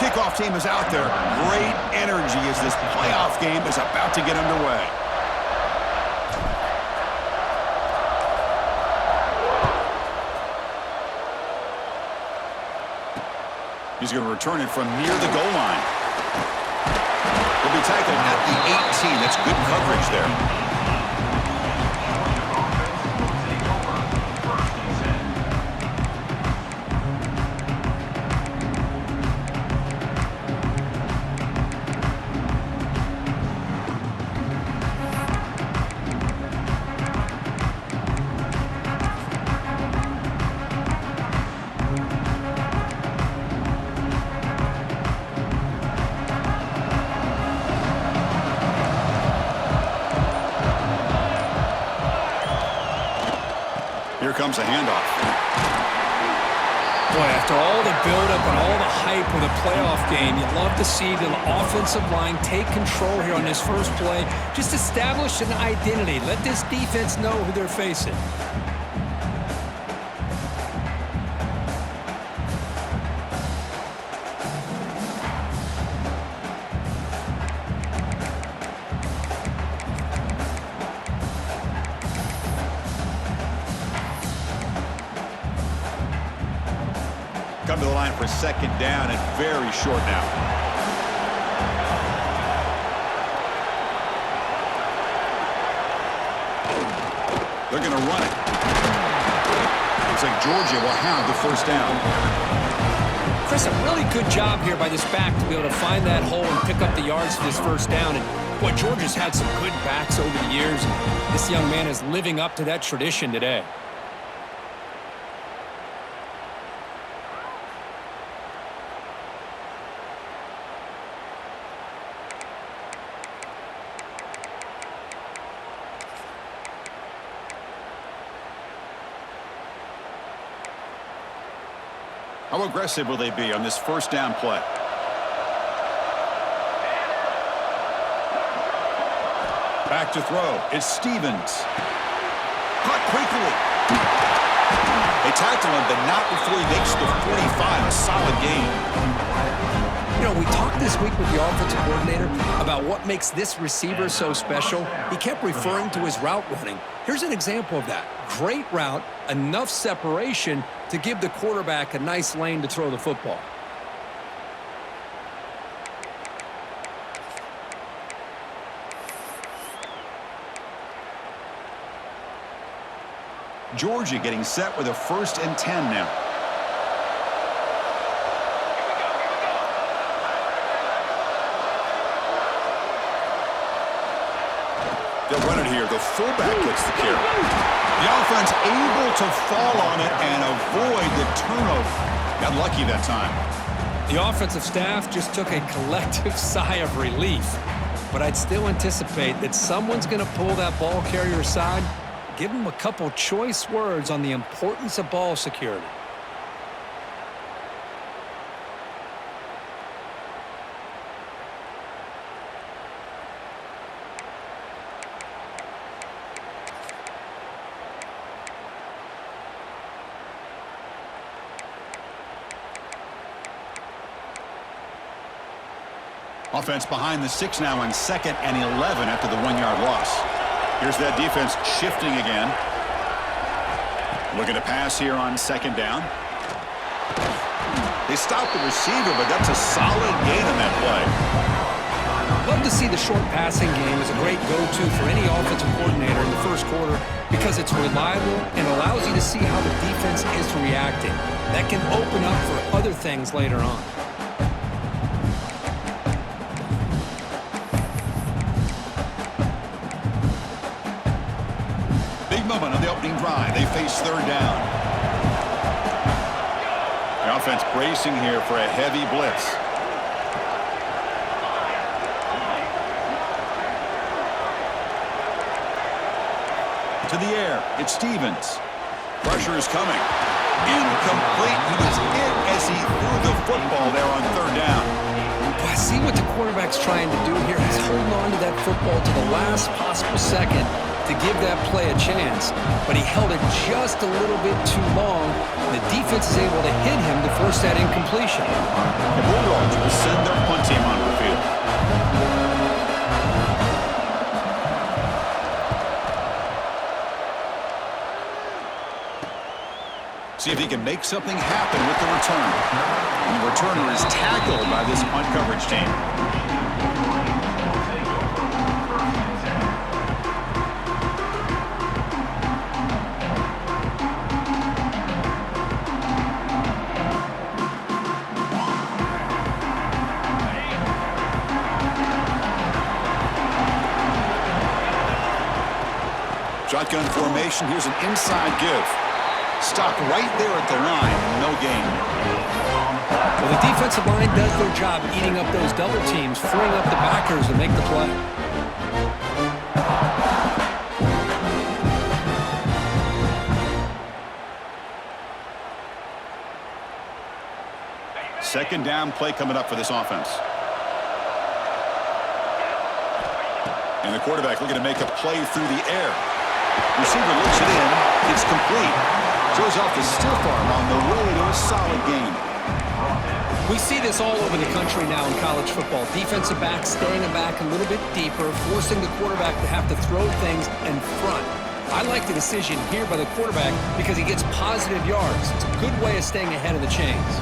kickoff team is out there. Great energy as this playoff game is about to get underway. He's going to return it from near the goal line. He'll be tackled at the 18. That's good coverage there. Here comes a handoff. Boy, after all the buildup and all the hype of the playoff game, you'd love to see the offensive line take control here on this first play. Just establish an identity. Let this defense know who they're facing. Come to the line for second down and very short now. They're going to run it. Looks like Georgia will have the first down. Chris, a really good job here by this back to be able to find that hole and pick up the yards for this first down. And boy, Georgia's had some good backs over the years. This young man is living up to that tradition today. How aggressive will they be on this first down play? Back to throw. It's Stevens. Caught quickly. They tackle him, but not before he makes the 45. A solid gain. You know, we talked this week with the offensive coordinator about what makes this receiver so special. He kept referring to his route running. Here's an example of that. Great route, enough separation to give the quarterback a nice lane to throw the football. Georgia getting set with a 1st and 10 now. They'll run it here. The fullback gets the carry. The offense able to fall on it and avoid the turnover. Got lucky that time. The offensive staff just took a collective sigh of relief. But I'd still anticipate that someone's going to pull that ball carrier aside, give him a couple choice words on the importance of ball security. Offense behind the 6 now on 2nd and 11 after the 1-yard loss. Here's that defense shifting again. Looking to pass here on 2nd down. They stopped the receiver, but that's a solid gain on that play. Love to see the short passing game as a great go-to for any offensive coordinator in the first quarter because it's reliable and allows you to see how the defense is reacting. That can open up for other things later on. Moment on the opening drive. They face 3rd down. The offense bracing here for a heavy blitz. To the air. It's Stevens. Pressure is coming. Incomplete. He was in as he threw the football there on 3rd down. I see what the quarterback's trying to do here. He's holding on to that football to the last possible second to to give that play a chance, but he held it just a little bit too long. The defense is able to hit him to force that incompletion. The Bulldogs will send their punt team onto the field. See if he can make something happen with the return. And the returner is tackled by this punt coverage team. Shotgun formation. Here's an inside give. Stop right there at the line. No gain. Well, the defensive line does their job eating up those double teams, freeing up the backers to make the play. Second down play coming up for this offense. And the quarterback looking to make a play through the air. Receiver looks it in. It's complete. Shows off the stiff arm on the way to a solid gain. We see this all over the country now in college football. Defensive backs staying back a little bit deeper, forcing the quarterback to have to throw things in front. I like the decision here by the quarterback because he gets positive yards. It's a good way of staying ahead of the chains.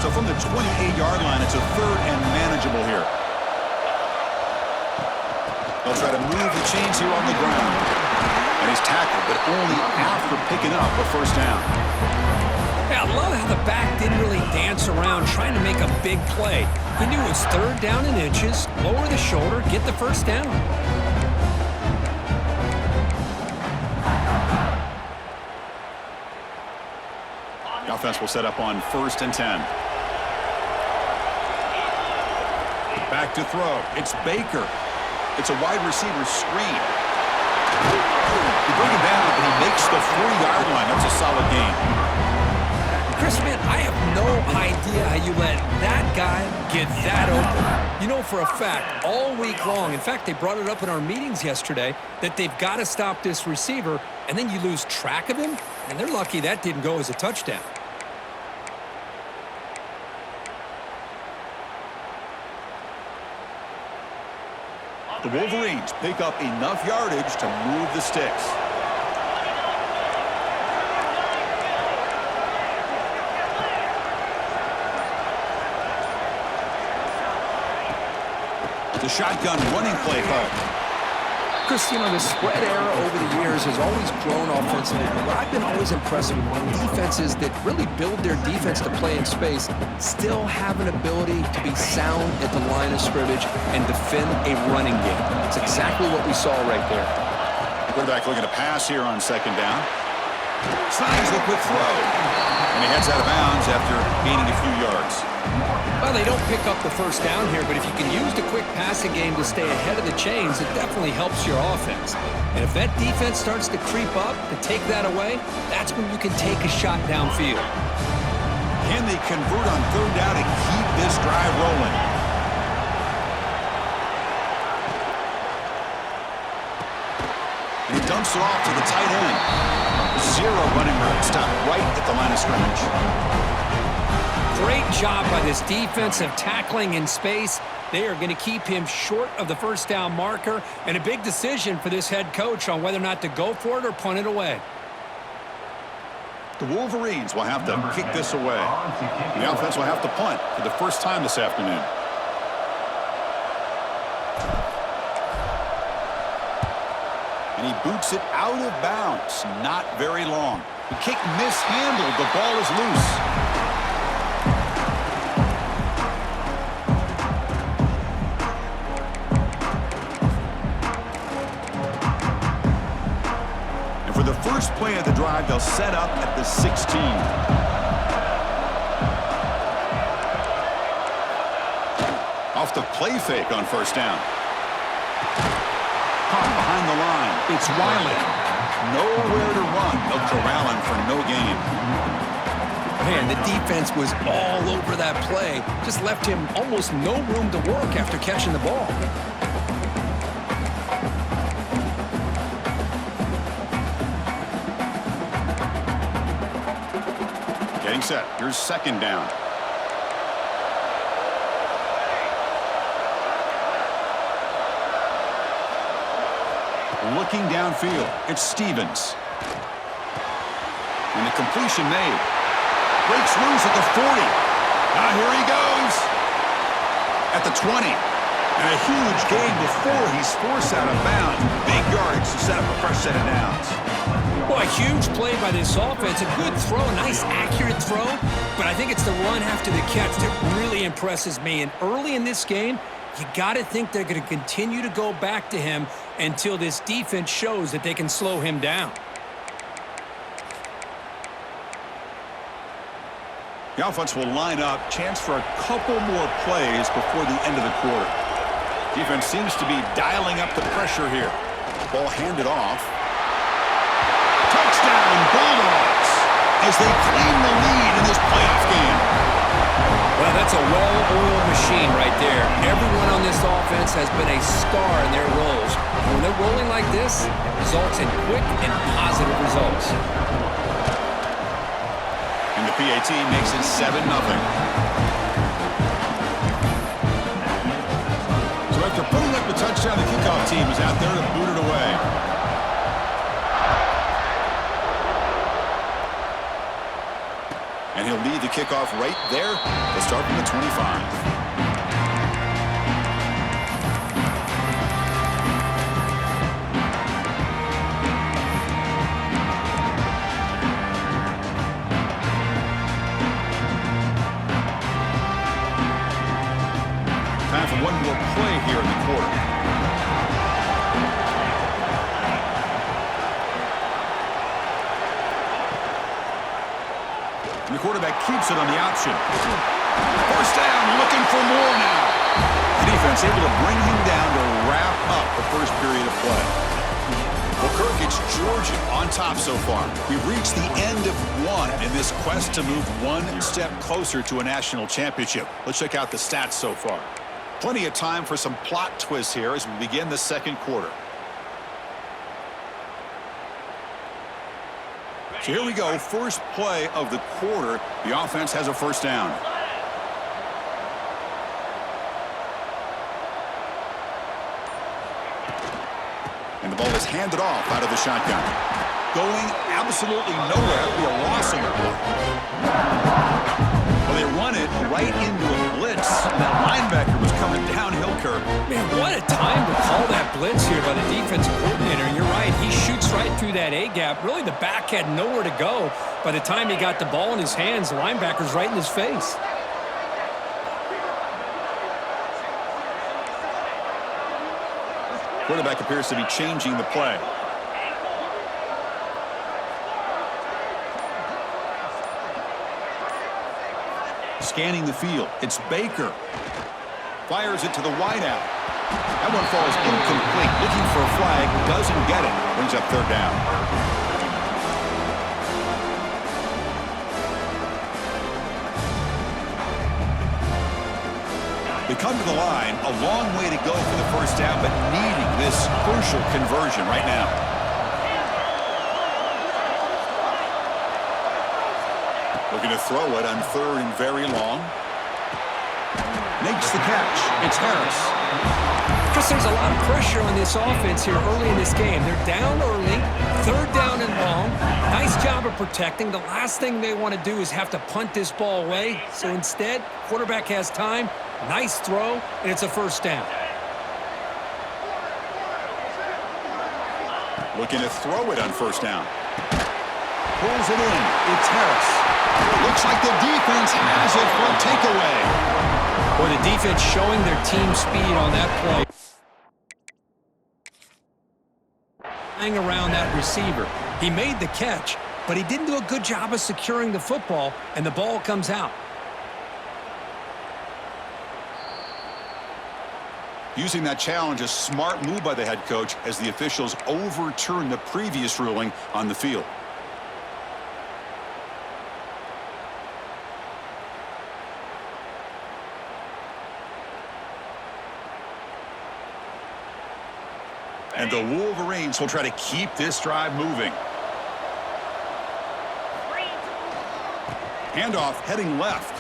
So from the 28-yard line, it's a third and manageable here. They'll try to move the chains here on the ground. And he's tackled, but only after picking up a first down. Yeah, I love how the back didn't really dance around trying to make a big play. He knew it was third down in inches, lower the shoulder, get the first down. The offense will set up on 1st and 10. Back to throw. It's Baker. It's a wide receiver screen. They bring him down, but he makes the 4-yard line. That's a solid gain. Chris, man, I have no idea how you let that guy get that open. You know for a fact, all week long, in fact, they brought it up in our meetings yesterday, that they've got to stop this receiver, and then you lose track of him, and they're lucky that didn't go as a touchdown. The Wolverines pick up enough yardage to move the sticks. The shotgun running play called. Chris, you know, the spread era over the years has always grown offensively, but what I've been always impressed with defenses that really build their defense to play in space still have an ability to be sound at the line of scrimmage and defend a running game. It's exactly what we saw right there. Quarterback looking to pass here on 2nd down. Signs the quick throw. And he heads out of bounds after gaining a few yards. Well, they don't pick up the first down here, but if you can use the quick passing game to stay ahead of the chains, it definitely helps your offense. And if that defense starts to creep up, to take that away, that's when you can take a shot downfield. Can they convert on 3rd down and keep this drive rolling? And he dumps it off to the tight end. 0 running route. Stop right at the line of scrimmage. Great job by this defensive tackling in space. They are going to keep him short of the first down marker, and a big decision for this head coach on whether or not to go for it or punt it away. The Wolverines will have to kick this away. The offense will have to punt for the first time this afternoon. And he boots it out of bounds. Not very long. The kick mishandled. The ball is loose. For the first play of the drive, they'll set up at the 16. Off the play fake on 1st down. Caught behind the line. It's Wiley. Nowhere to run. They'll corral him for no gain. Man, the defense was all over that play. Just left him almost no room to work after catching the ball. Getting set. Here's second down. Looking downfield, it's Stevens. And the completion made. Breaks loose at the 40. Now here he goes. At the 20. And a huge gain before he's forced out of bounds. Big yards to set up a fresh set of downs. Well, a huge play by this offense. A good throw, a nice accurate throw. But I think it's the run after the catch that really impresses me. And early in this game, you got to think they're going to continue to go back to him until this defense shows that they can slow him down. The offense will line up. Chance for a couple more plays before the end of the quarter. Defense seems to be dialing up the pressure here. Ball handed off. Touchdown, Bulldogs, as they claim the lead in this playoff game. Well, that's a well-oiled machine right there. Everyone on this offense has been a star in their roles. And when they're rolling like this, it results in quick and positive results. And the PAT makes it 7-0. So after putting up the touchdown, the kickoff team is out there to boot it away. And he'll lead the kickoff right there. They'll start from the 25. Time for one more play here in the quarter. And the quarterback keeps it on the option. First down, looking for more now. The defense able to bring him down to wrap up the first period of play. Well, Kirk, it's Georgia on top so far. We've reached the end of one in this quest to move one step closer to a national championship. Let's check out the stats so far. Plenty of time for some plot twists here as we begin the second quarter. So here we go, first play of the quarter. The offense has a first down. And the ball is handed off out of the shotgun. Going absolutely nowhere. It'll be a loss on the play. Well, they run it right into a blitz. That linebacker was coming downhill, Kirk. Man, what a time to call that blitz here by the defensive coordinator. And you're right, he shoots right through that A-gap. Really, the back had nowhere to go. By the time he got the ball in his hands, the linebacker's right in his face. Quarterback appears to be changing the play. Scanning the field. It's Baker. Fires it to the wideout. That one falls incomplete. Looking for a flag. Doesn't get it. Brings up third down. They come to the line. A long way to go for the first down, but needing this crucial conversion right now. Looking to throw it on third and very long. Makes the catch. It's Harris. Chris, there's a lot of pressure on this offense here early in this game. They're down early, third down and long. Nice job of protecting. The last thing they want to do is have to punt this ball away. So instead, quarterback has time, nice throw, and it's a first down. Looking to throw it on first down. Pulls it in. It's Harris. Looks like the defense has it for a takeaway. Or the defense showing their team speed on that play. Hang around that receiver. He made the catch, but he didn't do a good job of securing the football, and the ball comes out. Using that challenge, a smart move by the head coach as the officials overturn the previous ruling on the field. And the Wolverines will try to keep this drive moving. Handoff heading left.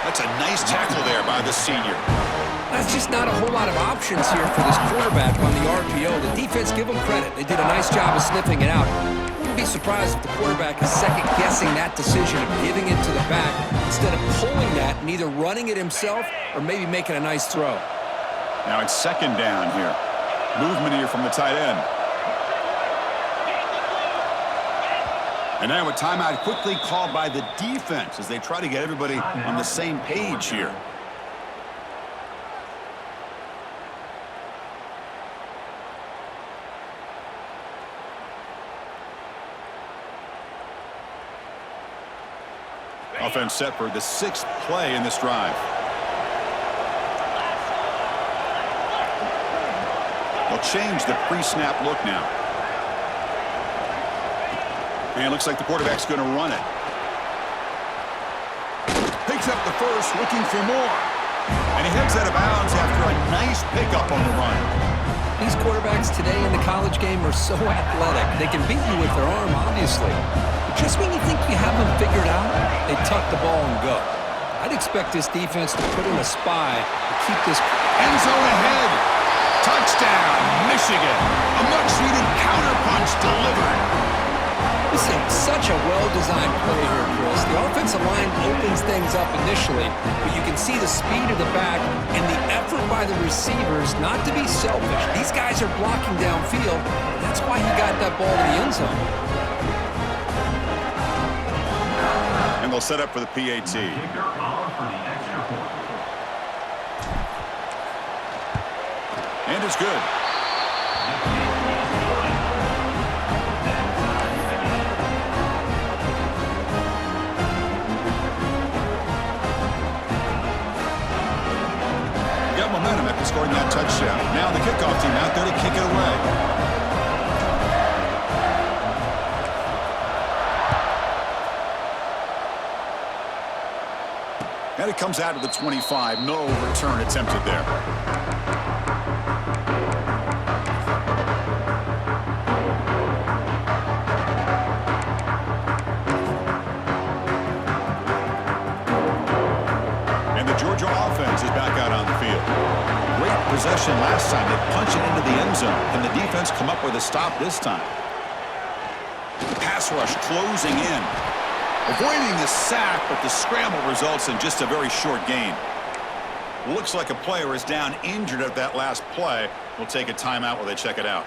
That's a nice tackle there by the senior. That's just not a whole lot of options here for this quarterback on the RPO. The defense, give them credit. They did a nice job of sniffing it out. Wouldn't be surprised if the quarterback is second-guessing that decision of giving it to the back instead of pulling that and either running it himself or maybe making a nice throw. Now it's second down here. Movement here from the tight end. And now a timeout quickly called by the defense as they try to get everybody on the same page here. Offense set for the 6th play in this drive. They'll change the pre-snap look now. And it looks like the quarterback's going to run it. Picks up the first, looking for more. And he heads out of bounds after a nice pickup on the run. These quarterbacks today in the college game are so athletic. They can beat you with their arm, obviously. But just when you think you have them figured out, they tuck the ball and go. I'd expect this defense to put in a spy to keep this end zone ahead. Touchdown, Michigan. A much-needed counterpunch delivered. This is such a well-designed play here, Chris. The offensive line opens things up initially, but you can see the speed of the back and the effort by the receivers not to be selfish. These guys are blocking downfield. That's why he got that ball to the end zone. And they'll set up for the PAT. And it's good. Got momentum after scoring that touchdown. Now the kickoff team out there to kick it away. And it comes out to the 25. No return attempted there. Possession last time. They punch it into the end zone. Can the defense come up with a stop this time? Pass rush closing in. Avoiding the sack, but the scramble results in just a very short gain. Looks like a player is down injured at that last play. We'll take a timeout while they check it out.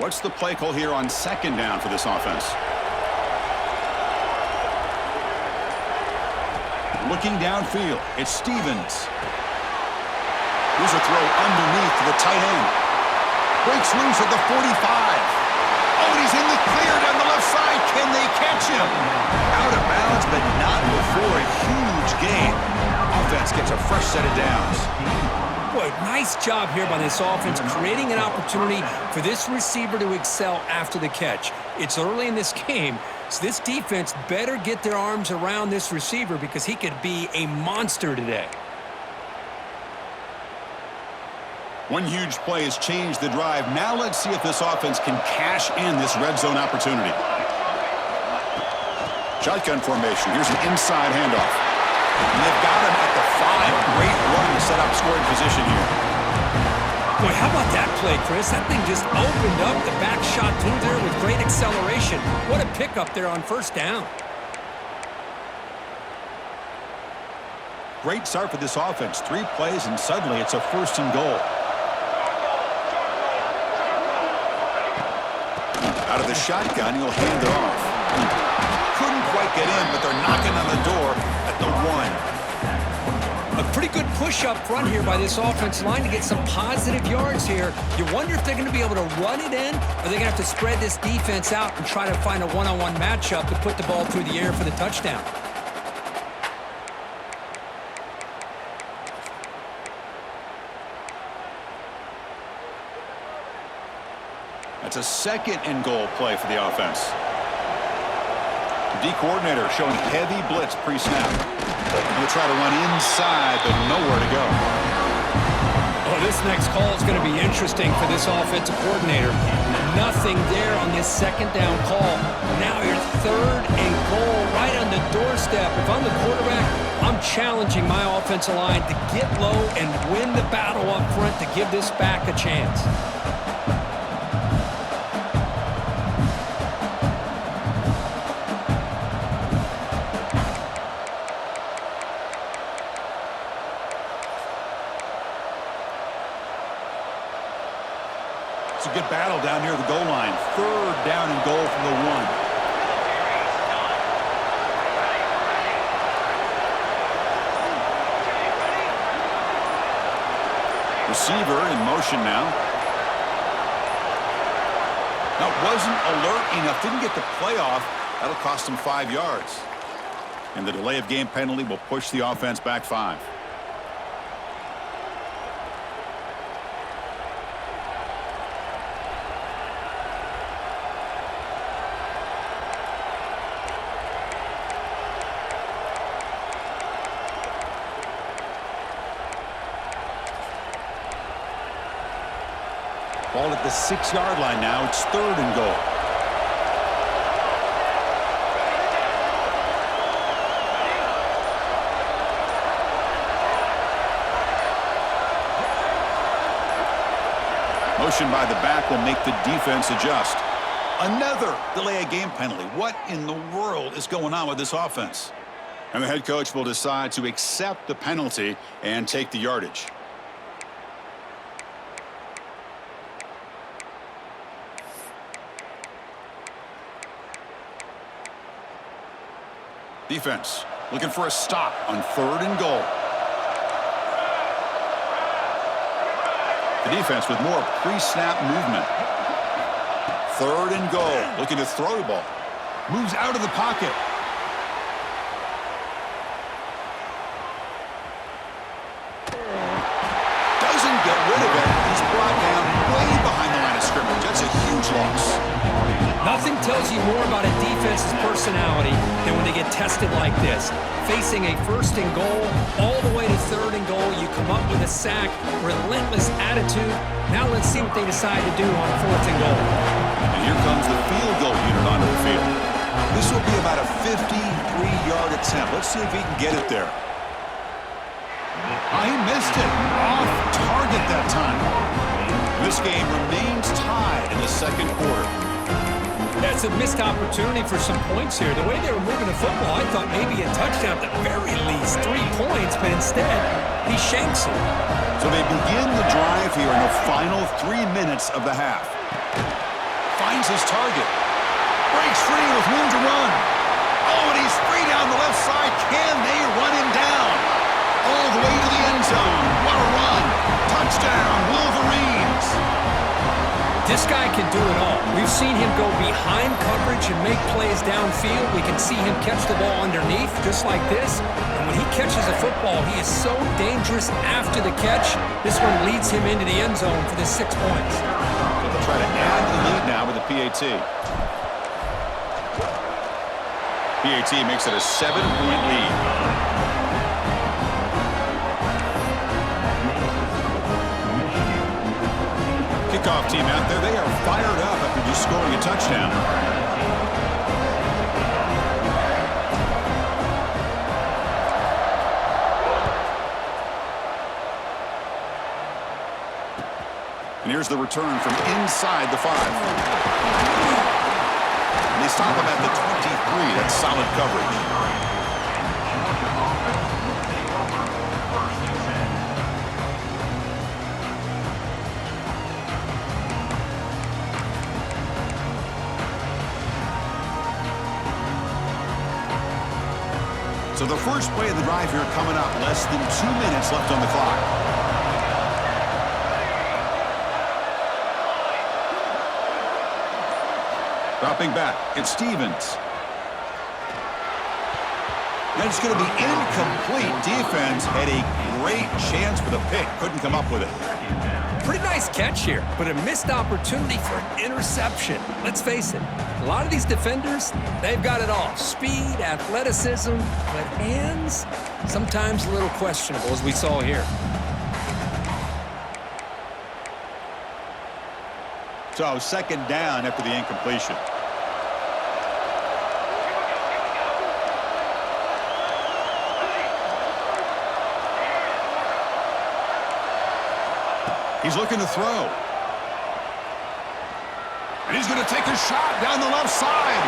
What's the play call here on second down for this offense? Looking downfield, it's Stevens. Here's a throw underneath to the tight end. Breaks loose at the 45. Oh, and he's in the clear down the left side. Can they catch him? Out of bounds, but not before a huge gain. Offense gets a fresh set of downs. Boy, nice job here by this offense, creating an opportunity for this receiver to excel after the catch. It's early in this game, so this defense better get their arms around this receiver because he could be a monster today. One huge play has changed the drive. Now let's see if this offense can cash in this red zone opportunity. Shotgun formation. Here's an inside handoff. And they've got him at the 5. Great run to set up scoring position here. Boy, how about that play, Chris? That thing just opened up. The back shot through there with great acceleration. What a pickup there on first down. Great start for this offense. 3 plays, and suddenly it's a 1st and goal. Out of the shotgun, he'll hand it off. Couldn't quite get in, but they're knocking on the door at the 1. A pretty good push up front here by this offensive line to get some positive yards here. You wonder if they're going to be able to run it in, or they're going to have to spread this defense out and try to find a one-on-one matchup to put the ball through the air for the touchdown. it's a second and goal play for the offense. The D coordinator showing heavy blitz pre-snap. They'll try to run inside, but nowhere to go. Oh, this next call is going to be interesting for this offensive coordinator. Nothing there on this second down call. Now you're third and goal right on the doorstep. If I'm the quarterback, I'm challenging my offensive line to get low and win the battle up front to give this back a chance. It's a good battle down near the goal line. Third down and goal from the 1. Receiver in motion now. Now, wasn't alert enough. Didn't get the play off. That'll cost him 5 yards. And the delay of game penalty will push the offense back 5. Ball at the 6-yard line now. It's third and goal. Motion by the back will make the defense adjust. Another delay of game penalty. What in the world is going on with this offense? And the head coach will decide to accept the penalty and take the yardage. Defense looking for a stop on third and goal. The defense with more pre-snap movement. Third and goal. Looking to throw the ball. Moves out of the pocket. Doesn't get rid of it. He's brought down way behind the line of scrimmage. That's a huge loss. Nothing tells you more about a defense's personality than when they get tested like this. Facing a first and goal, all the way to third and goal, you come up with a sack, relentless attitude. Now let's see what they decide to do on fourth and goal. And here comes the field goal unit onto the field. This will be about a 53-yard attempt. Let's see if he can get it there. Oh, he missed it. Off target that time. This game remains tied in the second quarter. That's a missed opportunity for some points here. The way they were moving the football, I thought maybe a touchdown at the very least, 3 points, but instead, he shanks it. So they begin the drive here in the final 3 minutes of the half. Finds his target. Breaks free with room to run. Oh, and he's free down the left side. Can they run him down? All the way to the end zone. What a run. Touchdown, Wolverines. This guy can do it all. We've seen him go behind coverage and make plays downfield. We can see him catch the ball underneath, just like this. And when he catches a football, he is so dangerous after the catch. This one leads him into the end zone for the 6 points. They'll try to add the lead now with the PAT. PAT makes it a 7-point lead. Kickoff team out there, they are fired up after just scoring a touchdown. And here's the return from inside the 5. And they stop him at the 23. That's solid coverage. So the first play of the drive here coming up. Less than 2 minutes left on the clock. Dropping back, it's Stevens. And it's going to be incomplete. Defense had a great chance for the pick. Couldn't come up with it. Pretty nice catch here, but a missed opportunity for an interception. Let's face it, a lot of these defenders, they've got it all. Speed, athleticism, but hands, sometimes a little questionable, as we saw here. So, second down after the incompletion. He's looking to throw. And he's going to take a shot down the left side.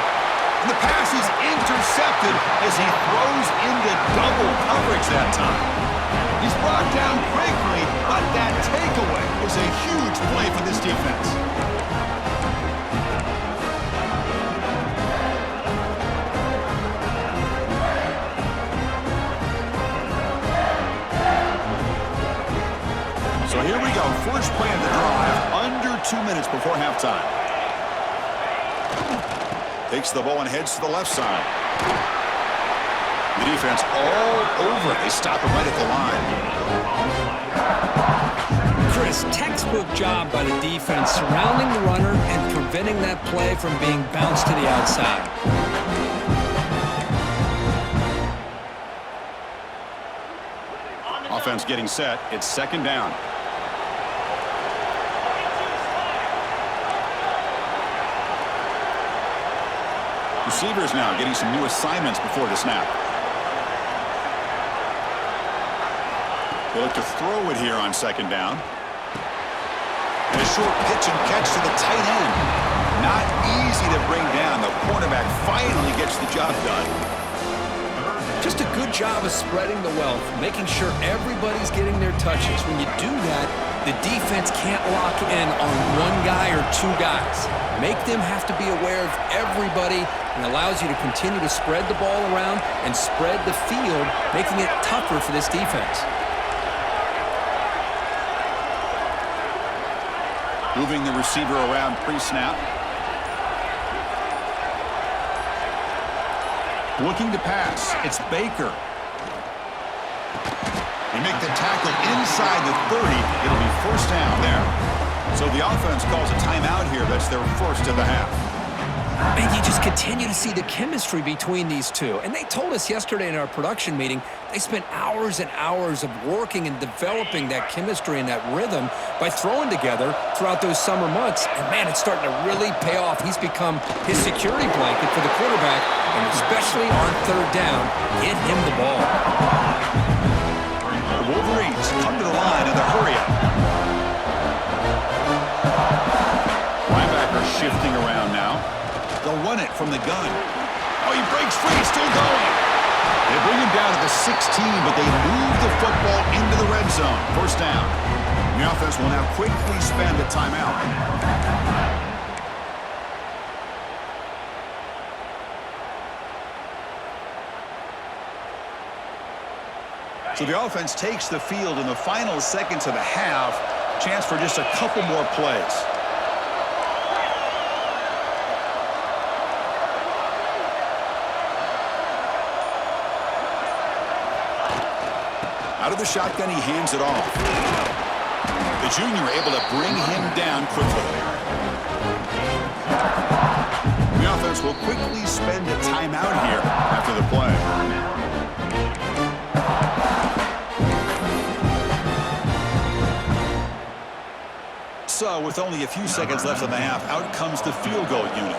And the pass is intercepted as he throws into double coverage that time. He's brought down quickly, but that takeaway is a huge play for this defense. So here we go, first play of the drive, under 2 minutes before halftime. Takes the ball and heads to the left side. The defense all over it. They stop him right at the line. Chris, textbook job by the defense surrounding the runner and preventing that play from being bounced to the outside. Offense getting set. It's second down. Receivers now getting some new assignments before the snap. They look to throw it here on second down. And a short pitch and catch to the tight end. Not easy to bring down. The cornerback finally gets the job done. Just a good job of spreading the wealth, making sure everybody's getting their touches. When you do that, the defense can't lock in on one guy or two guys. Make them have to be aware of everybody, and allows you to continue to spread the ball around and spread the field, making it tougher for this defense. Moving the receiver around pre-snap. Looking to pass. It's Baker. They make the tackle inside the 30. It'll be first down there. So the offense calls a timeout here. That's their first of the half. And you just continue to see the chemistry between these two. And they told us yesterday in our production meeting, they spent hours and hours of working and developing that chemistry and that rhythm by throwing together throughout those summer months. And, man, it's starting to really pay off. He's become his security blanket for the quarterback, and especially on third down, get him the ball. The Wolverines come to the line in the hurry-up. Linebacker shifting around now. They'll run it from the gun. Oh, he breaks free, still going. They bring him down to the 16, but they move the football into the red zone. First down. And the offense will now quickly spend a timeout. So the offense takes the field in the final seconds of the half. Chance for just a couple more plays. Out of the shotgun, he hands it off. The junior able to bring him down quickly. The offense will quickly spend a timeout here after the play. So, with only a few seconds left in the half, out comes the field goal unit.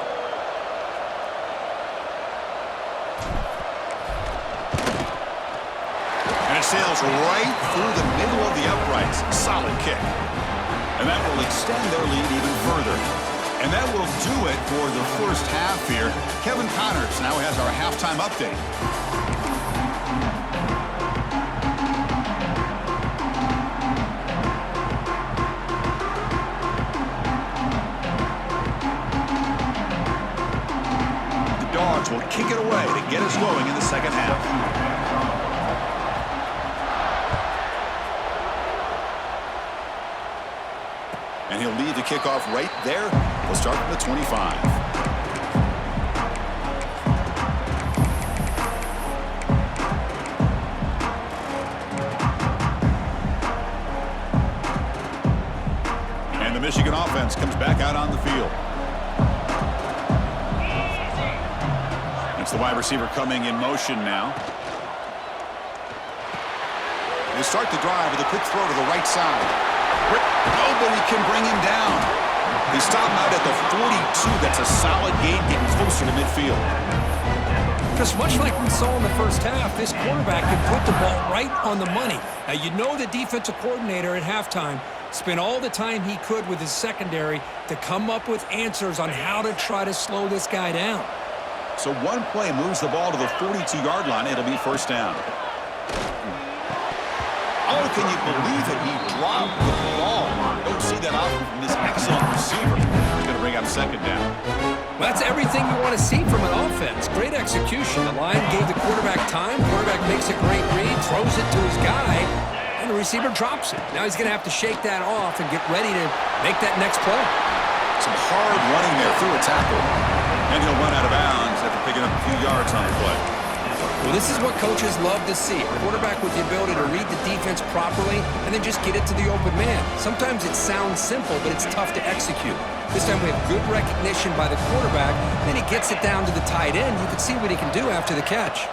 And it sails right through the middle of the uprights. Solid kick. And that will extend their lead even further. And that will do it for the first half here. Kevin Connors now has our halftime update. Will kick it away to get us going in the second half. And he'll lead the kickoff right there. We'll start from the 25. back out on the field. It's the wide receiver coming in motion now. They start the drive with a quick throw to the right side. Nobody can bring him down. They stop him out at the 42. That's a solid gain, getting closer to midfield. Just much like we saw in the first half, this quarterback can put the ball right on the money. Now, you know the defensive coordinator at halftime spent all the time he could with his secondary to come up with answers on how to try to slow this guy down. So one play moves the ball to the 42-yard line. It'll be first down. Oh, can you believe it? He dropped the ball. Don't see that often from this excellent receiver. He's going to bring up second down. Well, that's everything you want to see from an offense. Great execution. The line gave the quarterback time. Quarterback makes a great read, throws it to his guy, and the receiver drops it. Now he's going to have to shake that off and get ready to make that next play. Some hard running there through a tackle. And he'll run out of bounds after picking up a few yards on the play. Well, this is what coaches love to see. A quarterback with the ability to read the defense properly and then just get it to the open man. Sometimes it sounds simple, but it's tough to execute. This time we have good recognition by the quarterback. Then he gets it down to the tight end. You can see what he can do after the catch.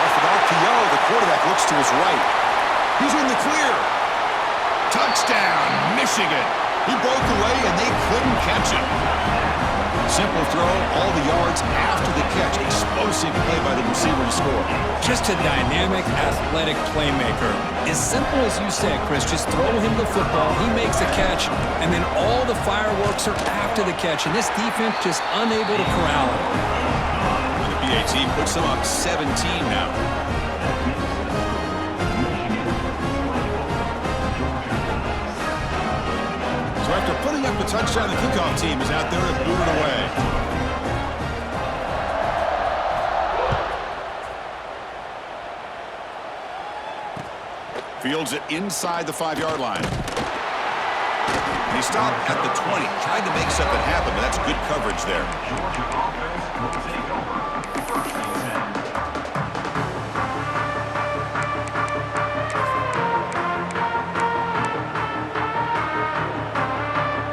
Off of RPO, the quarterback looks to his right. He's in the clear. Touchdown, Michigan. He broke away and they couldn't catch him. Simple throw, all the yards after the catch. Explosive play by the receiver to score. Just a dynamic, athletic playmaker. As simple as you said, Chris, just throw him the football, he makes a catch, and then all the fireworks are after the catch, and this defense just unable to corral him. The BAT puts them up 17 now. So after putting up the touchdown, the kickoff team is out there to boot it away. Fields it inside the 5-yard line. He stopped at the 20, trying to make something happen, but that's good coverage there.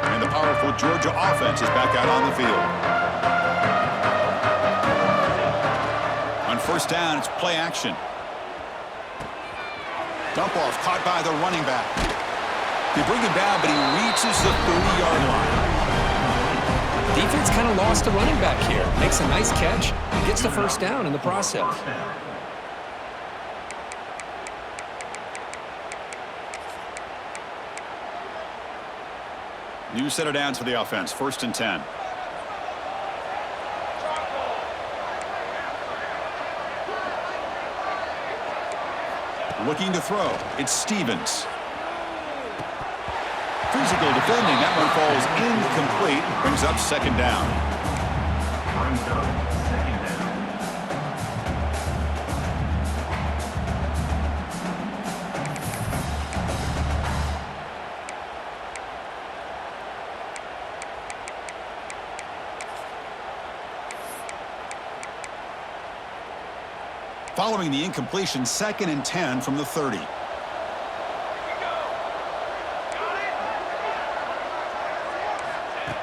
And the powerful Georgia offense is back out on the field. On first down, it's play action. Dump off caught by the running back. They bring him down, but he reaches the 30-yard line. Defense kind of lost a running back here. Makes a nice catch and gets the first down in the process. New set of downs for the offense. First and 10. Looking to throw. It's Stevens. Physical defending. That one falls incomplete. Brings up second down. Following the incompletion, second and 10 from the 30.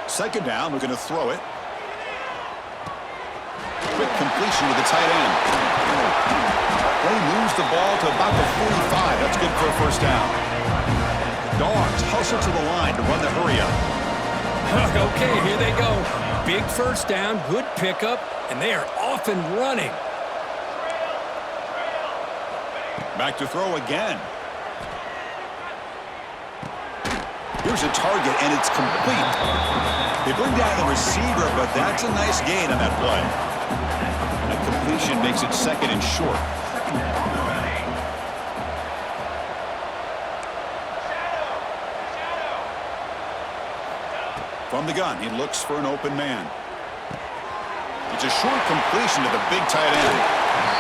Second down, we're going to throw it. Quick completion to the tight end. They moves the ball to about the 45. That's good for a first down. Dogs hustle to the line to run the hurry up. Okay, here they go. Big first down, good pickup, and they are off and running. Back to throw again. Here's a target, and it's complete. They bring down the receiver, but that's a nice gain on that play. That completion makes it second and short. From the gun, he looks for an open man. It's a short completion to the big tight end.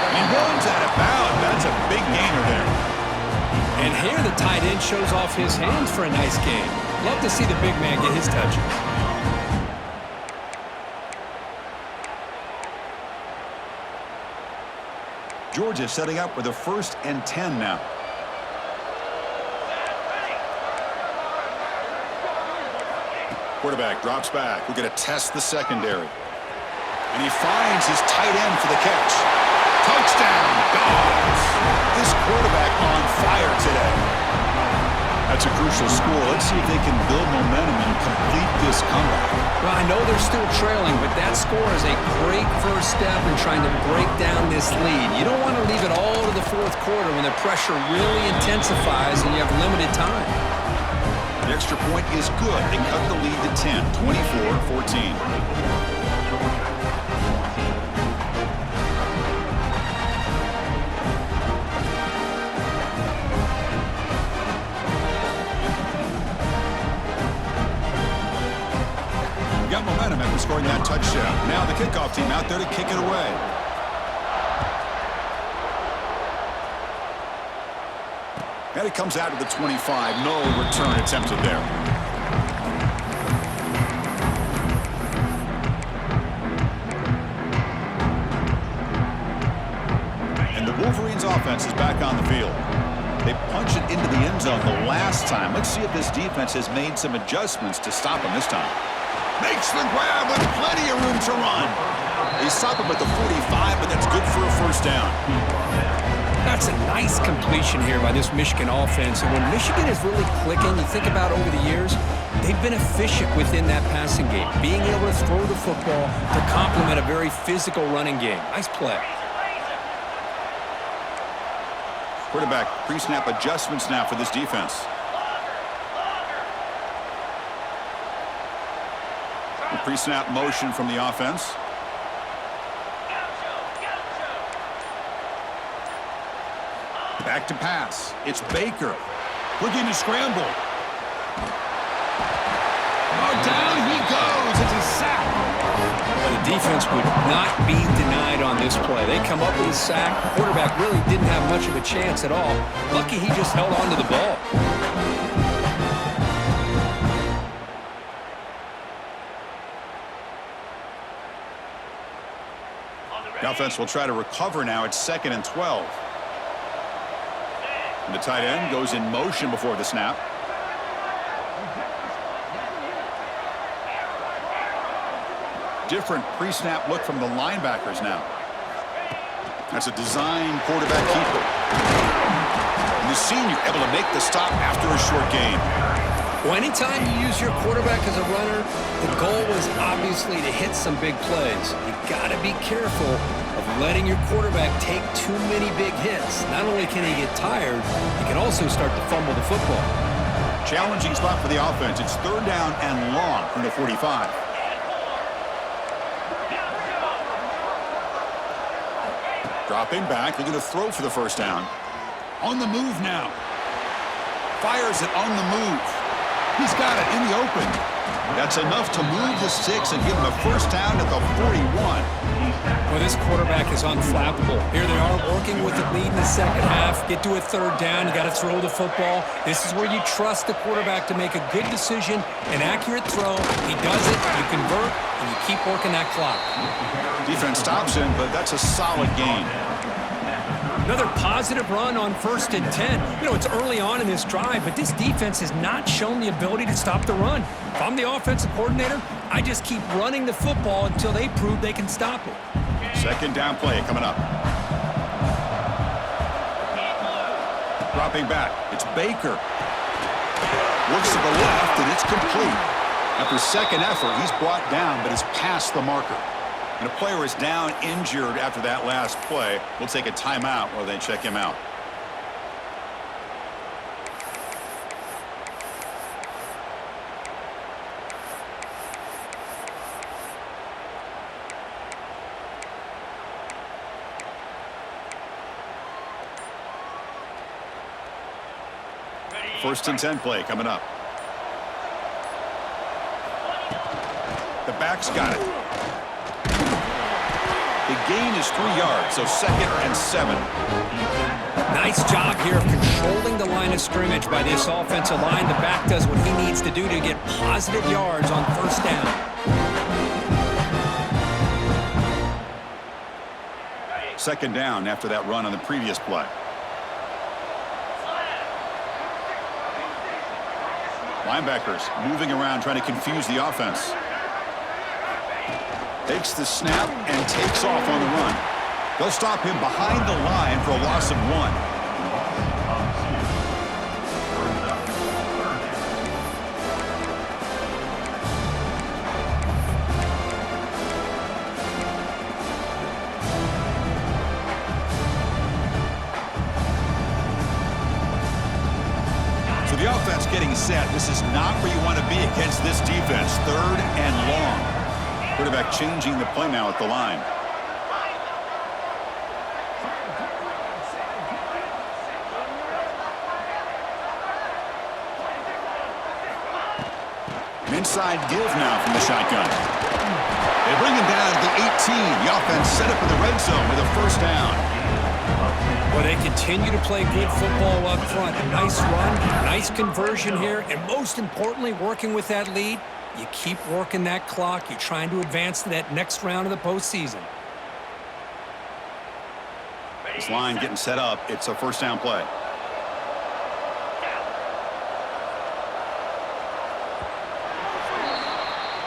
He runs out of bounds. That's a big gainer there. And here the tight end shows off his hands for a nice game. Love to see the big man get his touches. Georgia setting up with a first and 10 now. Quarterback drops back. We're going to test the secondary. And he finds his tight end for the catch. Touchdown, Dogs! This quarterback on fire today. That's a crucial score. Let's see if they can build momentum and complete this comeback. Well, I know they're still trailing, but that score is a great first step in trying to break down this lead. You don't want to leave it all to the fourth quarter when the pressure really intensifies and you have limited time. The extra point is good. They cut the lead to 10, 24-14. Got momentum after scoring that touchdown. Now the kickoff team out there to kick it away. And it comes out to the 25. No return attempted there. And the Wolverines offense is back on the field. They punched it into the end zone the last time. Let's see if this defense has made some adjustments to stop them this time. Makes the grab with plenty of room to run. They stop him at the 45, but that's good for a first down. That's a nice completion here by this Michigan offense. And when Michigan is really clicking, you think about over the years, they've been efficient within that passing game, being able to throw the football to complement a very physical running game. Nice play. Quarterback pre-snap adjustments now for this defense. Pre-snap motion from the offense. Back to pass. It's Baker. Looking to scramble. Oh, down he goes. It's a sack. Well, the defense would not be denied on this play. They come up with a sack. The quarterback really didn't have much of a chance at all. Lucky he just held on to the ball. The offense will try to recover now. It's 2nd and 12. And the tight end goes in motion before the snap. Different pre-snap look from the linebackers now. That's a design quarterback keeper. And the senior able to make the stop after a short gain. Well, anytime you use your quarterback as a runner, the goal was obviously to hit some big plays. You got to be careful of letting your quarterback take too many big hits. Not only can he get tired, he can also start to fumble the football. Challenging spot for the offense. It's 3rd down and long from the 45. Dropping back, looking to throw for the first down. On the move now. Fires it on the move. He's got it in the open. That's enough to move the sticks and give him a first down at the 41. Well, this quarterback is unflappable. Here they are working with the lead in the second half. Get to a 3rd down. You got to throw the football. This is where you trust the quarterback to make a good decision, an accurate throw. He does it, you convert, and you keep working that clock. Defense stops him, but that's a solid gain. Another positive run on 1st and 10. You know, it's early on in this drive, but this defense has not shown the ability to stop the run. If I'm the offensive coordinator, I just keep running the football until they prove they can stop it. 2nd down play coming up. Dropping back. It's Baker. Looks to the left, and it's complete. After second effort, he's brought down, but is past the marker. And a player is down injured after that last play. We'll take a timeout while they check him out. First and 10 play coming up. The back's got it. The gain is 3 yards, so 2nd and 7. Nice job here of controlling the line of scrimmage by this offensive line. The back does what he needs to do to get positive yards on 1st down. Second down after that run on the previous play. Linebackers moving around, trying to confuse the offense. Takes the snap and takes off on the run. They'll stop him behind the line for a loss of 1. The offense getting set. This is not where you want to be against this defense. 3rd and long. Quarterback changing the play now at the line. An inside give now from the shotgun. They bring him down to the 18. The offense set up in the red zone with a first down. Well, they continue to play good football up front. A nice run, nice conversion here, and most importantly, working with that lead, you keep working that clock. You're trying to advance to that next round of the postseason. This line getting set up. It's a first down play.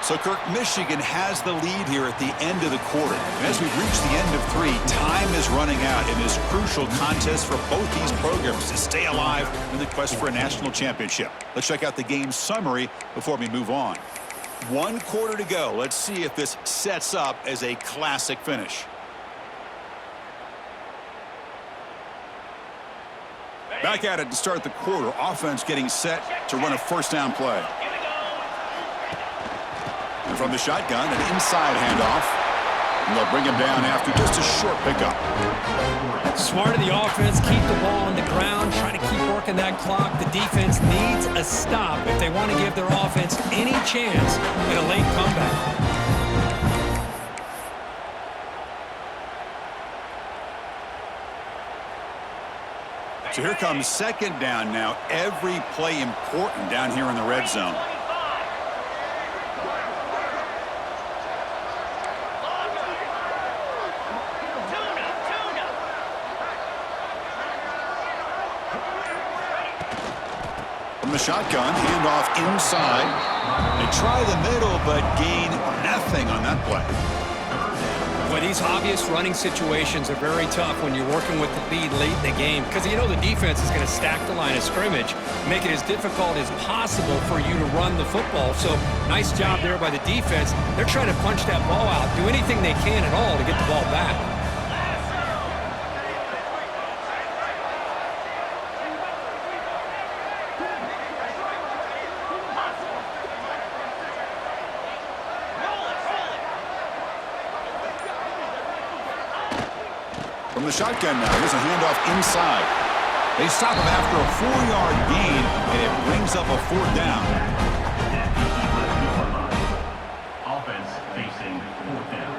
So, Kirk, Michigan has the lead here at the end of the quarter. And as we've reached the end of 3, time is running out in this crucial contest for both these programs to stay alive in the quest for a national championship. Let's check out the game summary before we move on. 1 quarter to go. Let's see if this sets up as a classic finish. Back at it to start the quarter. Offense getting set to run a first down play. And from the shotgun, an inside handoff. And they'll bring him down after just a short pickup. Smart of the offense, keep the ball on the ground, trying to keep working that clock. The defense needs a stop if they want to give their offense any chance at a late comeback. So here comes second down now. Every play important down here in the red zone. From the shotgun, handoff inside. They try the middle, but gain nothing on that play. Well, these obvious running situations are very tough when you're working with the lead late in the game because you know the defense is going to stack the line of scrimmage, make it as difficult as possible for you to run the football. So nice job there by the defense. They're trying to punch that ball out, do anything they can at all to get the ball back. From the shotgun now, here's a handoff inside. They stop him after a 4-yard gain, and it brings up a 4th down. Offense facing 4th down.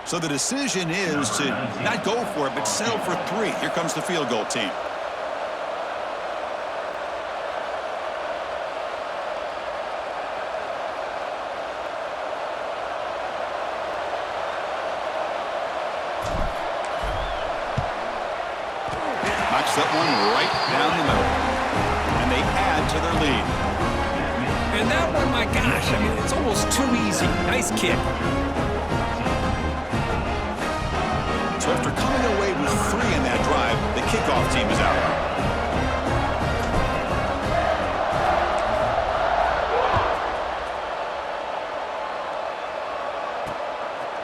So the decision is to not go for it, but settle for 3. Here comes the field goal team. That one right down the middle. And they add to their lead. And that one, my gosh, I mean, it's almost too easy. Nice kick. So after coming away with 3 in that drive, the kickoff team is out.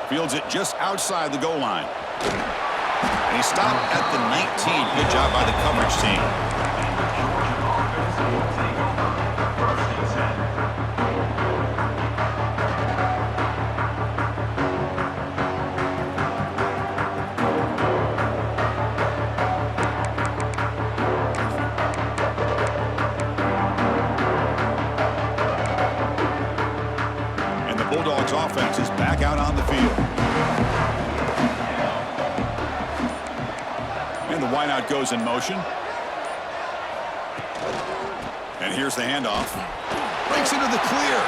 Fields it just outside the goal line. And he stopped at the 19. Good job by the coverage team. And the Bulldogs offense is back out on the field. And the wideout goes in motion. And here's the handoff. Breaks into the clear.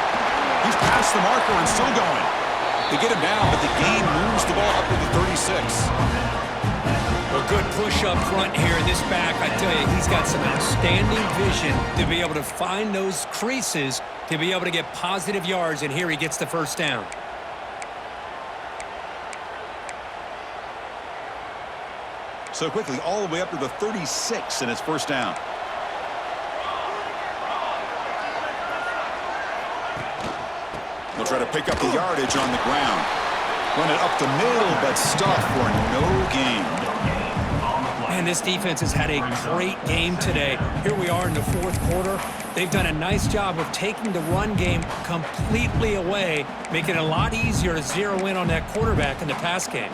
He's past the marker and still going. They get him down, but the game moves the ball up to the 36. Well, good push up front here in this back. I tell you, he's got some outstanding vision to be able to find those creases, to be able to get positive yards, and here he gets the first down. So quickly, all the way up to the 36 and it's first down. They'll try to pick up the yardage on the ground. Run it up the middle, but stuff for no gain. Man, this defense has had a great game today. Here we are in the fourth quarter. They've done a nice job of taking the run game completely away, making it a lot easier to zero in on that quarterback in the pass game.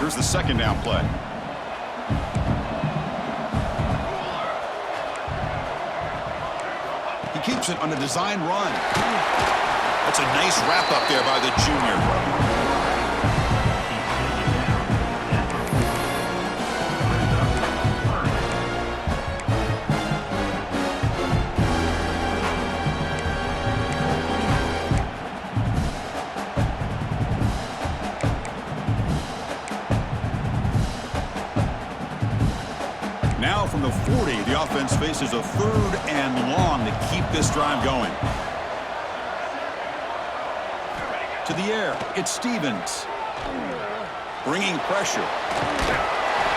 Here's the second down play. He keeps it on a design run. That's a nice wrap up there by the junior. Now from the 40, the offense faces a third and long to keep this drive going. To the air, it's Stevens. Bringing pressure.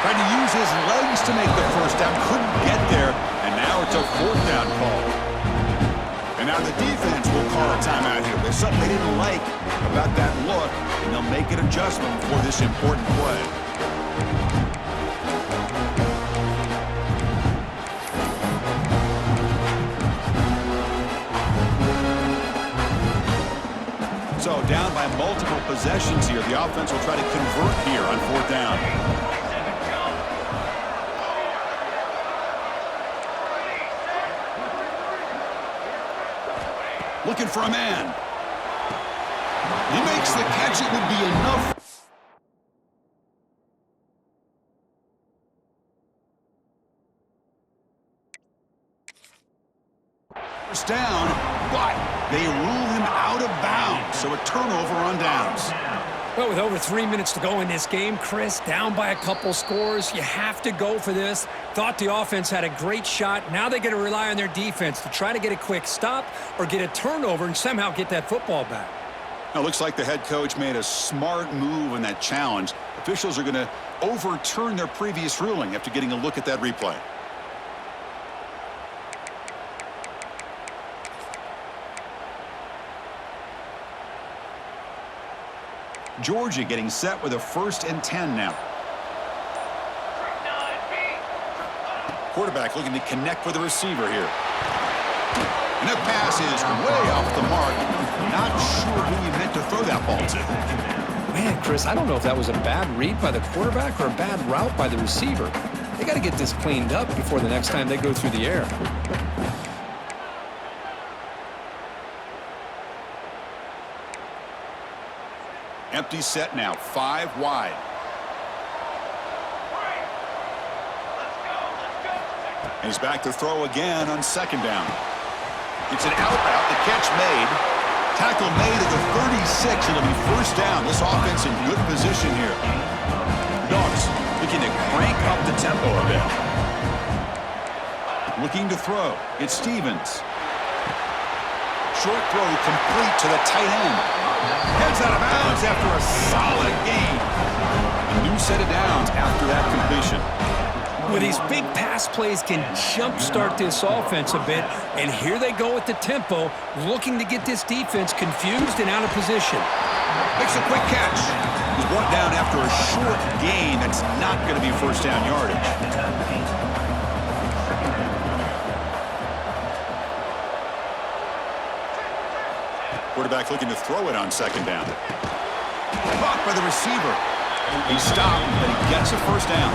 Trying to use his legs to make the first down. Couldn't get there, and now it's a fourth down call. And now the defense will call a timeout here. There's something they didn't like about that look, and they'll make an adjustment for this important play. So down by multiple possessions here. The offense will try to convert here on fourth down. Looking for a man. He makes the catch. It would be enough. First down, but they rule him out of bounds. So a turnover on downs. Well, with over 3 minutes to go in this game, Chris, down by a couple scores, you have to go for this. Thought the offense had a great shot. Now they got to rely on their defense to try to get a quick stop or get a turnover and somehow get that football back. Now, it looks like the head coach made a smart move in that challenge. Officials are going to overturn their previous ruling after getting a look at that replay. Georgia getting set with a 1st and 10 now. Quarterback looking to connect with the receiver here. And that pass is way off the mark. Not sure who you meant to throw that ball to. Man, Chris, I don't know if that was a bad read by the quarterback or a bad route by the receiver. They got to get this cleaned up before the next time they go through the air. Empty set now, 5 wide. And he's back to throw again on second down. It's an out route, the catch made. Tackle made at the 36, it'll be first down. This offense in good position here. Dogs looking to crank up the tempo a bit. Looking to throw, it's Stevens. Short throw complete to the tight end. Heads out of bounds after a solid gain. A new set of downs after that completion. Well, these big pass plays can jumpstart this offense a bit, and here they go at the tempo, looking to get this defense confused and out of position. Makes a quick catch. He's brought down after a short gain. That's not going to be first down yardage. Quarterback looking to throw it on second down. Caught by the receiver. He stopped, but he gets a first down.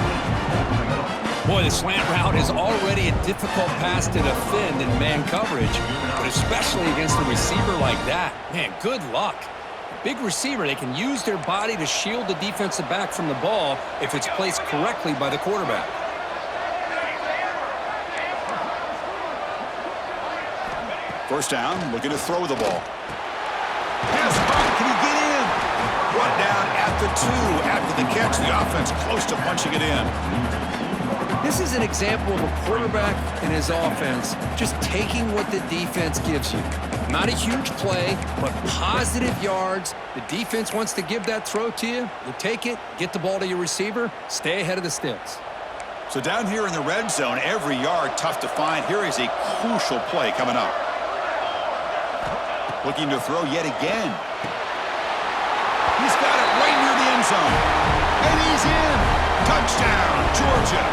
Boy, the slant route is already a difficult pass to defend in man coverage, but especially against a receiver like that. Man, good luck. Big receiver, they can use their body to shield the defensive back from the ball if it's placed correctly by the quarterback. First down, looking to throw the ball. Pass caught. Can he get in? Brought down at the 2 after the catch. The offense close to punching it in. This is an example of a quarterback and his offense just taking what the defense gives you. Not a huge play, but positive yards. The defense wants to give that throw to you. You take it, get the ball to your receiver, stay ahead of the sticks. So down here in the red zone, every yard tough to find. Here is a crucial play coming up. Looking to throw yet again. He's got it right near the end zone. And he's in. Touchdown, Georgia.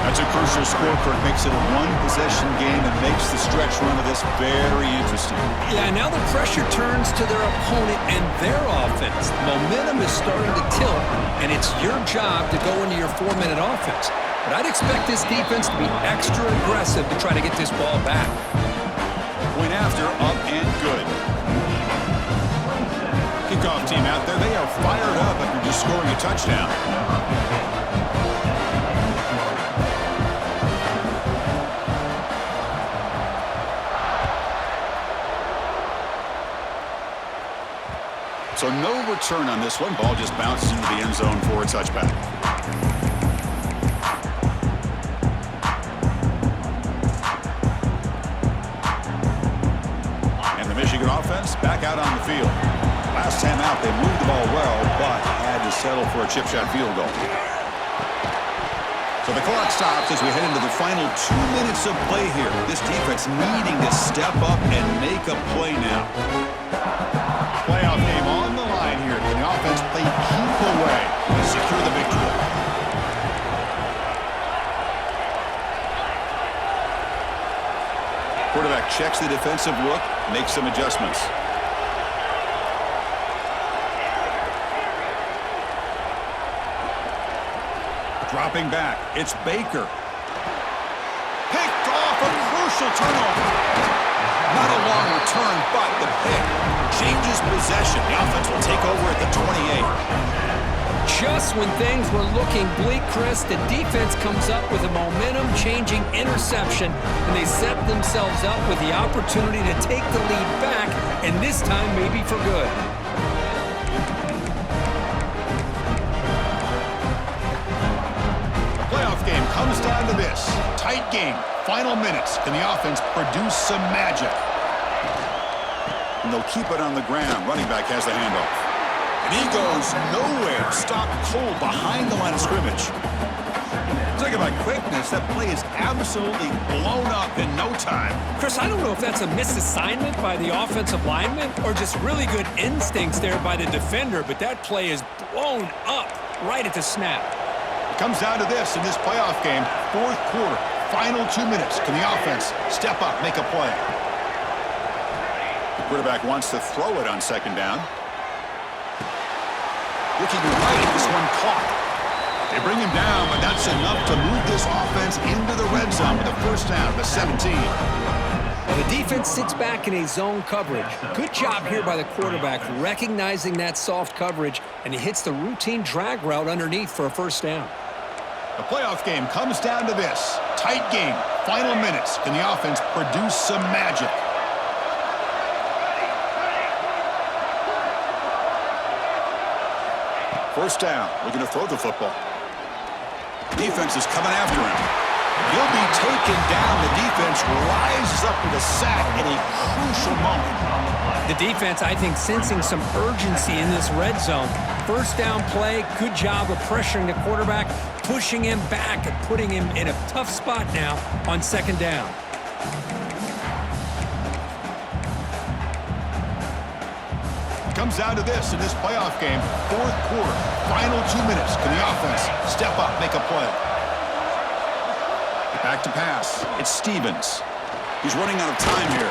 That's a crucial score, Kirk. Makes it a one-possession game and makes the stretch run of this very interesting. Yeah, now the pressure turns to their opponent and their offense. Momentum is starting to tilt, and it's your job to go into your 4-minute offense. But I'd expect this defense to be extra aggressive to try to get this ball back. Point after, up and good. Kickoff team out there. They are fired up after just scoring a touchdown. So no return on this one. Ball just bounces into the end zone for a touchback. And the Michigan offense back out on the field. Last time out, they moved the ball well, but had to settle for a chip shot field goal. So the clock stops as we head into the final 2 minutes of play here. This defense needing to step up and make a play now. Playoff game on the line here. Can the offense play keep away and secure the victory? Quarterback checks the defensive look, makes some adjustments. Dropping back, it's Baker. Picked off, a crucial turnover. Not a long return, but the pick changes possession. The offense will take over at the 28. Just when things were looking bleak, Chris, the defense comes up with a momentum-changing interception, and they set themselves up with the opportunity to take the lead back, and this time maybe for good. The playoff game comes down to this. Tight game, final minutes. Can the offense produce some magic? And they'll keep it on the ground. Running back has the handoff. And he goes nowhere. Stopped cold behind the line of scrimmage. Talking about quickness, that play is absolutely blown up in no time. Chris, I don't know if that's a misassignment by the offensive lineman or just really good instincts there by the defender, but that play is blown up right at the snap. It comes down to this in this playoff game. Fourth quarter, final 2 minutes. Can the offense step up, make a play? The quarterback wants to throw it on second down. Looking right, this one caught. They bring him down, but that's enough to move this offense into the red zone with a first down, the 17. Well, the defense sits back in a zone coverage. Good job here by the quarterback, recognizing that soft coverage, and he hits the routine drag route underneath for a first down. The playoff game comes down to this. Tight game, final minutes. Can the offense produce some magic? First down, looking to throw the football. Defense is coming after him. He'll be taken down. The defense rises up with a sack in a crucial moment. The defense, I think, sensing some urgency in this red zone. First down play, good job of pressuring the quarterback, pushing him back and putting him in a tough spot now on second down. Comes down to this in this playoff game. Fourth quarter, final 2 minutes. Can the offense step up, make a play? Back to pass. It's Stevens. He's running out of time here.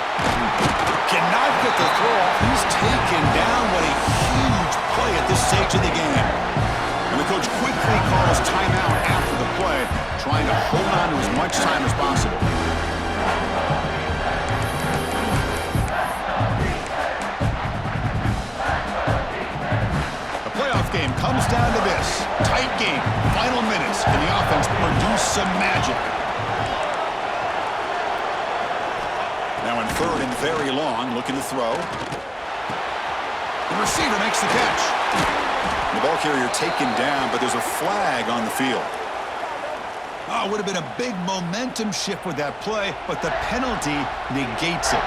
Cannot get the throw off. He's taken down. What a huge play at this stage of the game. And the coach quickly calls timeout after the play, trying to hold on to as much time as possible. Game comes down to this. Tight game, final minutes. Can the offense produce some magic? Now in third and very long, looking to throw. The receiver makes the catch. The ball carrier taken down, but there's a flag on the field. Oh, it would have been a big momentum shift with that play, but the penalty negates it.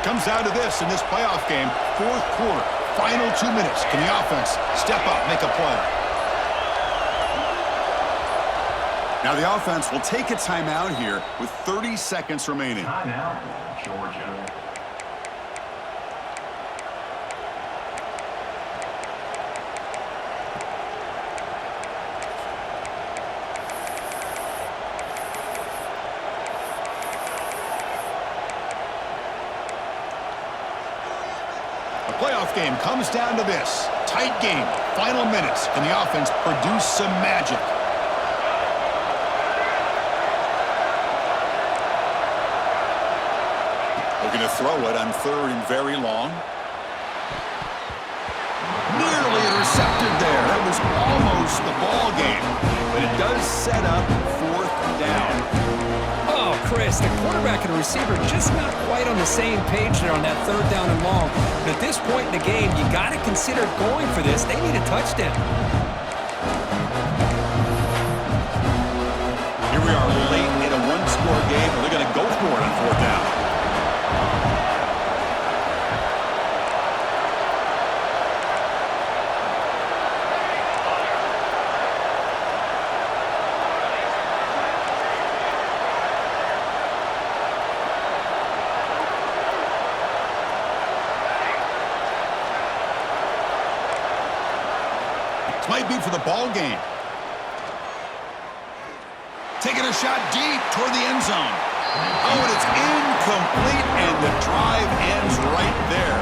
Comes down to this in this playoff game, fourth quarter, final 2 minutes. Can the offense step up, make a play? Now the offense will take a timeout here with 30 seconds remaining. Timeout, Georgia. Playoff game comes down to this. Tight game, final minutes. Can the offense produce some magic? Looking to throw it on third and very long. Nearly intercepted there. That was almost the ball game. But it does set up fourth down. Oh, Chris, the quarterback and the receiver just not quite on the same page there on that third down and long. But at this point in the game, you got to consider going for this. They need a touchdown. Here we are late in a one-score game, and they're going to go for it on fourth down. Might be for the ball game. Taking a shot deep toward the end zone. Oh, and it's incomplete, and the drive ends right there.